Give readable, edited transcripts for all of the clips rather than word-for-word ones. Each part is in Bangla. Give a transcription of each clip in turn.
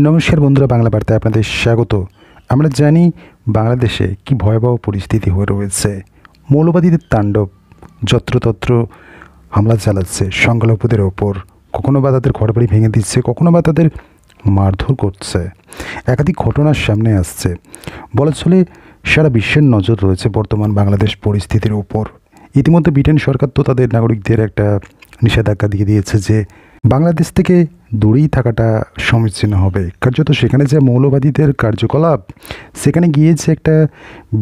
নমস্কার বন্ধুরা, বাংলা বার্তায় আপনাদের স্বাগত। আমরা জানি বাংলাদেশে কি ভয়াবহ পরিস্থিতি হয়ে রয়েছে। মৌলবাদীদের তাণ্ডব, যত্রতত্র হামলা চালাচ্ছে সংখ্যালঘুদের ওপর। কখনো বা তাদের ঘরবাড়ি ভেঙে দিচ্ছে, কখনো বা তাদের মারধর করছে। একাধিক ঘটনার সামনে আসছে। বলা চলে সারা বিশ্বের নজর রয়েছে বর্তমান বাংলাদেশ পরিস্থিতির ওপর। ইতিমধ্যে ব্রিটেন সরকার তো তাদের নাগরিকদের একটা নিষেধাজ্ঞা দিয়ে দিয়েছে যে বাংলাদেশ থেকে দূরেই থাকাটা সমীচীন হবে। কার্যত সেখানে যে মৌলবাদীদের কার্যকলাপ, সেখানে গিয়েছে একটা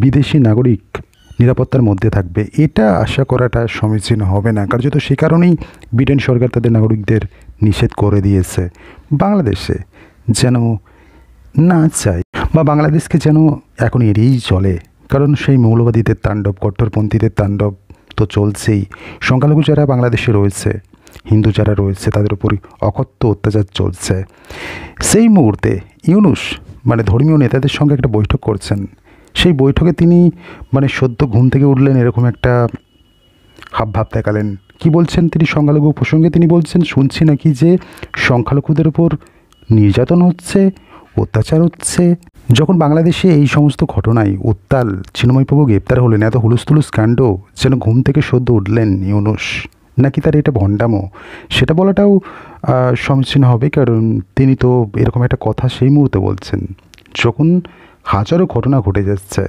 বিদেশি নাগরিক নিরাপত্তার মধ্যে থাকবে, এটা আশা করাটা সমীচীন হবে না। কার্যত সে কারণেই ব্রিটেন সরকার তাদের নাগরিকদের নিষেধ করে দিয়েছে। বাংলাদেশে যেন না চায় বা বাংলাদেশকে যেন এখন এড়িয়েই চলে, কারণ সেই মৌলবাদীদের তাণ্ডব, কট্টরপন্থীদের তাণ্ডব তো চলছেই। সংখ্যালঘু যারা বাংলাদেশে রয়েছে, হিন্দু যারা রয়েছে, তাদের উপরই অকথ্য অত্যাচার চলছে। সেই মুহূর্তে ইউনূস ধর্মীয় নেতাদের সঙ্গে একটা বৈঠক করছেন। সেই বৈঠকে তিনি সদ্য ঘুম থেকে উঠলেন এরকম একটা হাবভাব দেখালেন। কি বলছেন তিনি সংখ্যালঘু প্রসঙ্গে? তিনি বলছেন, শুনছি নাকি যে সংখ্যালঘুদের উপর নির্যাতন হচ্ছে, অত্যাচার হচ্ছে। যখন বাংলাদেশে এই সমস্ত ঘটনায় উত্তাল, চিন্ময়প্রভু গ্রেপ্তার হলেন, এত হুলুস্থুলুস কাণ্ড, যেন ঘুম থেকে সদ্য উঠলেন ইউনূস, নাকি তার এটা ভণ্ডামো, সেটা বলাটাও সমীচীন হবে। কারণ তিনি তো এরকম একটা কথা সেই মুহূর্তে বলছেন যখন হাজারো ঘটনা ঘটে যাচ্ছে।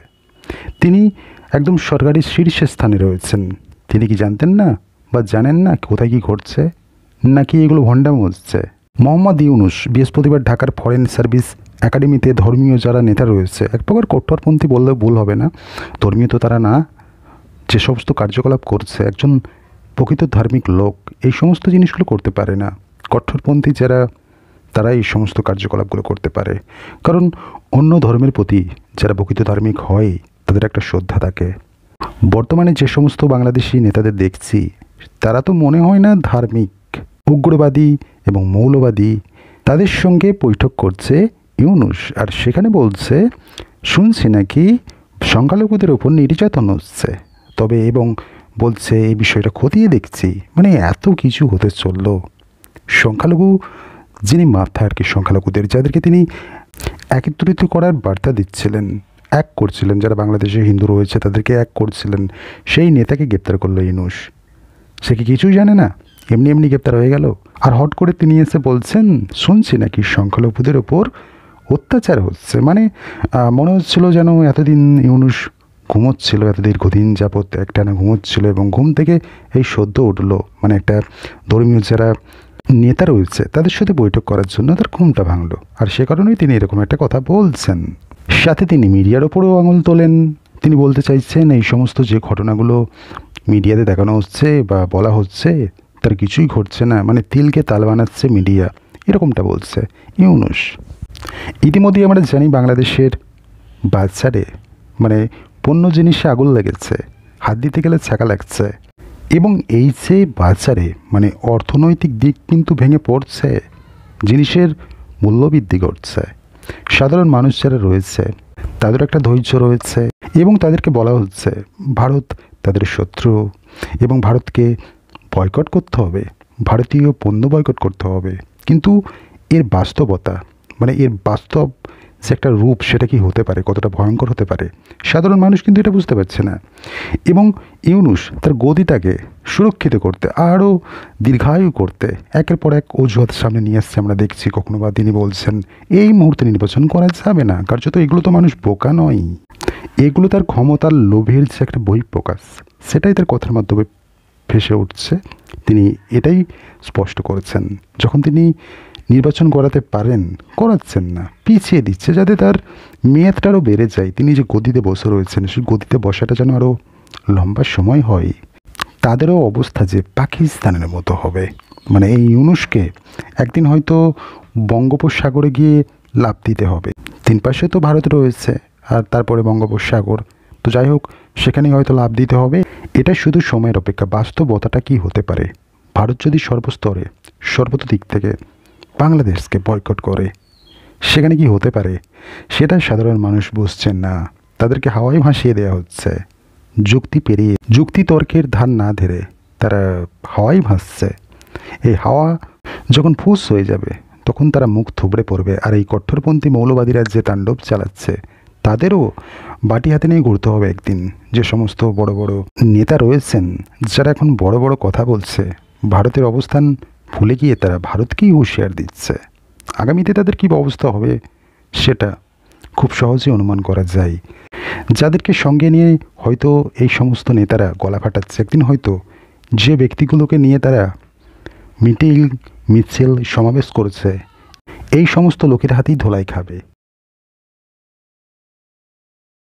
তিনি একদম সরকারি শীর্ষ স্থানে রয়েছেন। তিনি কি জানতেন না বা জানেন না কোথায় কী ঘটছে, নাকি এগুলো ভণ্ডামো হচ্ছে? মোহাম্মদ ইউনূস বৃহস্পতিবার ঢাকার ফরেন সার্ভিস একাডেমিতে ধর্মীয় যারা নেতা রয়েছে, এক প্রকার কট্টরপন্থী বললে ভুল হবে না, ধর্মীয় তো তারা না, যে সমস্ত কার্যকলাপ করছে, একজন প্রকৃত ধার্মিক লোক এই সমস্ত জিনিসগুলো করতে পারে না। কট্টরপন্থী যারা, তারা এই সমস্ত কার্যকলাপগুলো করতে পারে। কারণ অন্য ধর্মের প্রতি যারা প্রকৃত ধার্মিক হয়, তাদের একটা শ্রদ্ধা থাকে। বর্তমানে যে সমস্ত বাংলাদেশি নেতাদের দেখছি, তারা তো মনে হয় না ধার্মিক, উগ্রবাদী এবং মৌলবাদী। তাদের সঙ্গে বৈঠক করছে ইউনূস, আর সেখানে বলছে, শুনছি নাকি সংখ্যালঘুদের ওপর নির্যাতন হচ্ছে, তবে এবং বলছে এই বিষয়টা খতিয়ে দেখছি। এত কিছু হতে চললো। সংখ্যালঘু যিনি মাথা আর কি, সংখ্যালঘুদের যাদেরকে তিনি একত্রিত করার বার্তা দিচ্ছিলেন, এক করছিলেন, যারা বাংলাদেশে হিন্দু রয়েছে তাদেরকে এক করছিলেন, সেই নেতাকে গ্রেপ্তার করলো ইউনূস। সে কি কিছুই জানে না, এমনি এমনি গ্রেপ্তার হয়ে গেল? আর হট করে তিনি এসে বলছেন, শুনছি নাকি সংখ্যালঘুদের ওপর অত্যাচার হচ্ছে। মনে হচ্ছিল যেন এতদিন ইউনূস ঘুমোচ্ছিল, এত দীর্ঘদিন যাবৎ একটানা ঘুমোচ্ছিল, এবং ঘুম থেকে এই সদ্য উঠলো। একটা ধর্মীয় যারা নেতা রয়েছে তাদের সাথে বৈঠক করার জন্য তার ঘুমটা ভাঙলো, আর সে কারণেই তিনি এরকম একটা কথা বলছেন। সাথে তিনি মিডিয়ার ওপরেও আঙুল তোলেন। তিনি বলতে চাইছেন এই সমস্ত যে ঘটনাগুলো মিডিয়াতে দেখানো হচ্ছে বা বলা হচ্ছে, তার কিছুই ঘটছে না। তিলকে তাল বানাচ্ছে মিডিয়া, এরকমটা বলছে ইউনূস। ইতিমধ্যেই আমরা জানি বাংলাদেশের বাজারে পণ্য জিনিসে আগুন লেগেছে, হাত দিতে গেলে ছাকা লাগছে, এবং এই যে বাজারে অর্থনৈতিক দিক কিন্তু ভেঙে পড়ছে, জিনিসের মূল্যবৃদ্ধি ঘটছে। সাধারণ মানুষ যারা রয়েছে তাদের একটা ধৈর্য রয়েছে, এবং তাদেরকে বলা হচ্ছে ভারত তাদের শত্রু, এবং ভারতকে বয়কট করতে হবে, ভারতীয় পণ্য বয়কট করতে হবে। কিন্তু এর বাস্তবতা, এর বাস্তব যে একটা রূপ, সেটা কি হতে পারে, কতটা ভয়ঙ্কর হতে পারে, সাধারণ মানুষ কিন্তু এটা বুঝতে পারছে না। এবং ইউনূস তার গদিটাকে সুরক্ষিত করতে, আরও দীর্ঘায়ু করতে একের পর এক অজুহাত সামনে নিয়ে আসছে। আমরা দেখছি কখনো বা তিনি বলছেন এই মুহূর্তে নির্বাচন করা যাবে না। কার্যত এগুলো তো মানুষ বোকা নয়, এগুলো তার ক্ষমতার লোভের যে একটা বহিঃপ্রকাশ, সেটাই তার কথার মাধ্যমে ভেসে উঠছে। তিনি এটাই স্পষ্ট করেছেন। যখন তিনি নির্বাচন করাতে পারেন, করাচ্ছেন না, পিছিয়ে দিচ্ছে, যাতে তার মেয়াদটা আরও বেড়ে যায়। তিনি যে গদিতে বসে রয়েছেন, সেই গদিতে বসাটা যেন আরও লম্বা সময় হয়। তাদেরও অবস্থা যে পাকিস্তানের মতো হবে। এই ইউনূসকে একদিন হয়তো বঙ্গোপসাগরে গিয়ে লাফ দিতে হবে। তিন পাশে তো ভারত রয়েছে, আর তারপরে বঙ্গোপসাগর, তো যাই হোক, সেখানেই হয়তো লাফ দিতে হবে। এটা শুধু সময়ের অপেক্ষা। বাস্তবতাটা কি হতে পারে, ভারত যদি সর্বস্তরে, সর্বত দিক থেকে বাংলাদেশকে বয়কট করে, সেখানে কি হতে পারে, সেটা সাধারণ মানুষ বুঝছেন না। তাদেরকে হাওয়ায় ভাসিয়ে দেওয়া হচ্ছে, যুক্তি পেরিয়ে, যুক্তি তর্কের ধার না ধরে তারা হাওয়ায় ভাসছে। এই হাওয়া যখন ফুস হয়ে যাবে, তখন তারা মুখ থুবড়ে পড়বে। আর এই কট্টরপন্থী মৌলবাদীরা যে তাণ্ডব চালাচ্ছে তাদেরও বাটি হাতে নিয়ে ঘুরতে হবে একদিন। যে সমস্ত বড় বড় নেতা রয়েছেন যারা এখন বড় বড় কথা বলছে, ভারতের অবস্থান ভুলে গিয়ে তারা ভারতকেই হুঁশিয়ার দিচ্ছে, আগামীতে তাদের কী অবস্থা হবে সেটা খুব সহজেই অনুমান করা যায়। যাদেরকে সঙ্গে নিয়ে হয়তো এই সমস্ত নেতারা গলা ফাটাচ্ছে, একদিন হয়তো যে ব্যক্তিগুলোকে নিয়ে তারা মিটিং মিছিল সমাবেশ করছে এই সমস্ত লোকের হাতেই ধোলাই খাবে।